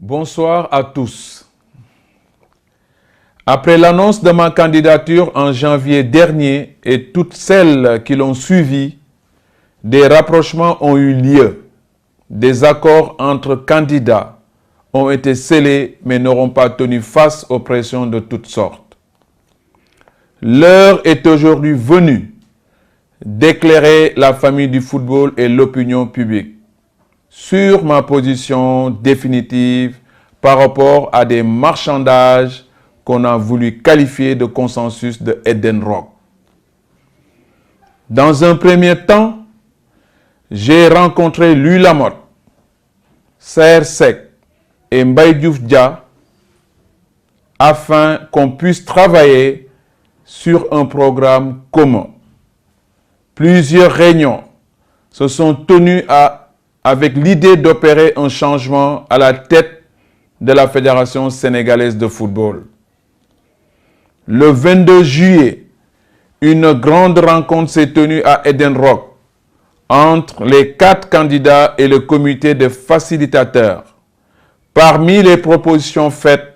Bonsoir à tous. Après l'annonce de ma candidature en janvier dernier et toutes celles qui l'ont suivi, des rapprochements ont eu lieu. Des accords entre candidats ont été scellés mais n'auront pas tenu face aux pressions de toutes sortes. L'heure est aujourd'hui venue d'éclairer la famille du football et l'opinion publique sur ma position définitive par rapport à des marchandages qu'on a voulu qualifier de consensus de Eden Rock. Dans un premier temps, j'ai rencontré Louis Lamotte, Saer Seck et Mbaye Diouf Dia afin qu'on puisse travailler sur un programme commun. Plusieurs réunions se sont tenues avec l'idée d'opérer un changement à la tête de la Fédération sénégalaise de football. Le 22 juillet, une grande rencontre s'est tenue à Eden Rock entre les 4 candidats et le comité de facilitateurs. Parmi les propositions faites,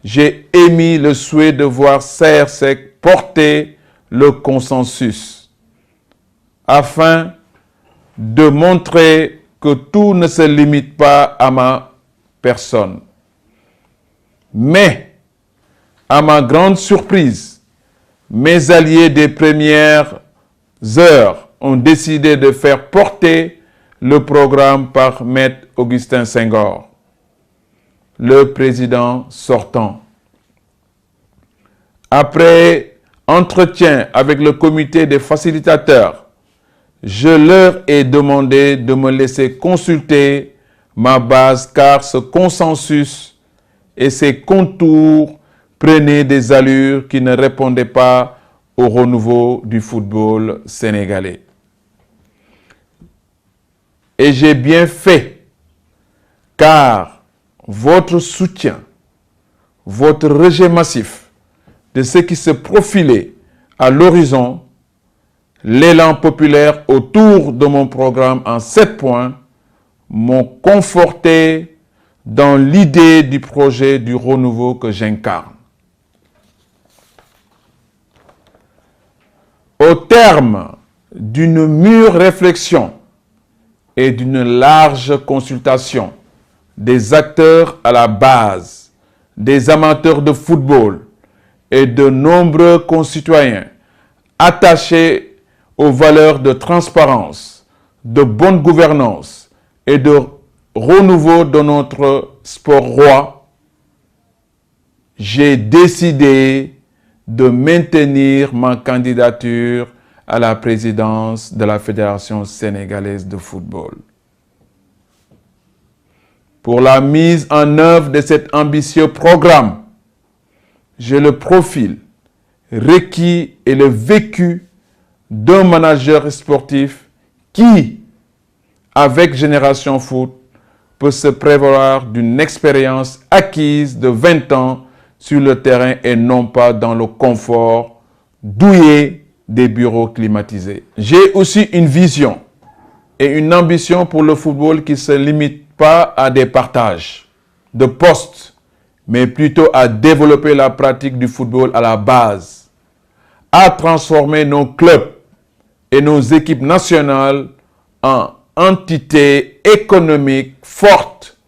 j'ai émis le souhait de voir Saer Seck porter le consensus afin de montrer que tout ne se limite pas à ma personne. Mais, à ma grande surprise, mes alliés des premières heures ont décidé de faire porter le programme par Maître Augustin Senghor, le président sortant. Après entretien avec le comité des facilitateurs, je leur ai demandé de me laisser consulter ma base car ce consensus et ses contours prenaient des allures qui ne répondaient pas au renouveau du football sénégalais. Et j'ai bien fait car votre soutien, votre rejet massif de ce qui se profilait à l'horizon, l'élan populaire autour de mon programme en 7 points m'ont conforté dans l'idée du projet du renouveau que j'incarne. Au terme d'une mûre réflexion et d'une large consultation des acteurs à la base, des amateurs de football et de nombreux concitoyens attachés aux valeurs de transparence, de bonne gouvernance et de renouveau de notre sport roi, j'ai décidé de maintenir ma candidature à la présidence de la Fédération sénégalaise de football. Pour la mise en œuvre de cet ambitieux programme, j'ai le profil requis et le vécu d'un manager sportif qui, avec Génération Foot, peut se prévaloir d'une expérience acquise de 20 ans sur le terrain et non pas dans le confort douillet des bureaux climatisés. J'ai aussi une vision et une ambition pour le football qui ne se limite pas à des partages de postes, mais plutôt à développer la pratique du football à la base, à transformer nos clubs et nos équipes nationales en entités économiques fortes,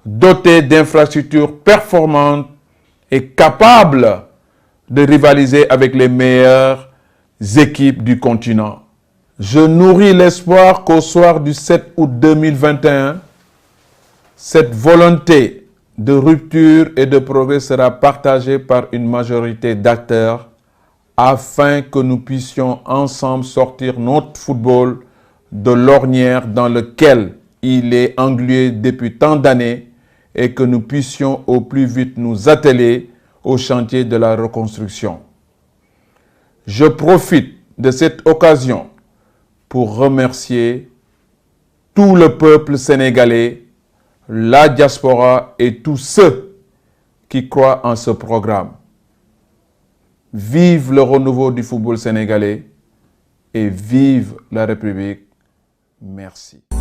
dotées d'infrastructures performantes et capables de rivaliser avec les meilleures équipes du continent. Je nourris l'espoir qu'au soir du 7 août 2021, cette volonté de rupture et de progrès sera partagée par une majorité d'acteurs afin que nous puissions ensemble sortir notre football de l'ornière dans lequel il est englué depuis tant d'années et que nous puissions au plus vite nous atteler au chantier de la reconstruction. Je profite de cette occasion pour remercier tout le peuple sénégalais, la diaspora et tous ceux qui croient en ce programme. Vive le renouveau du football sénégalais et vive la République. Merci.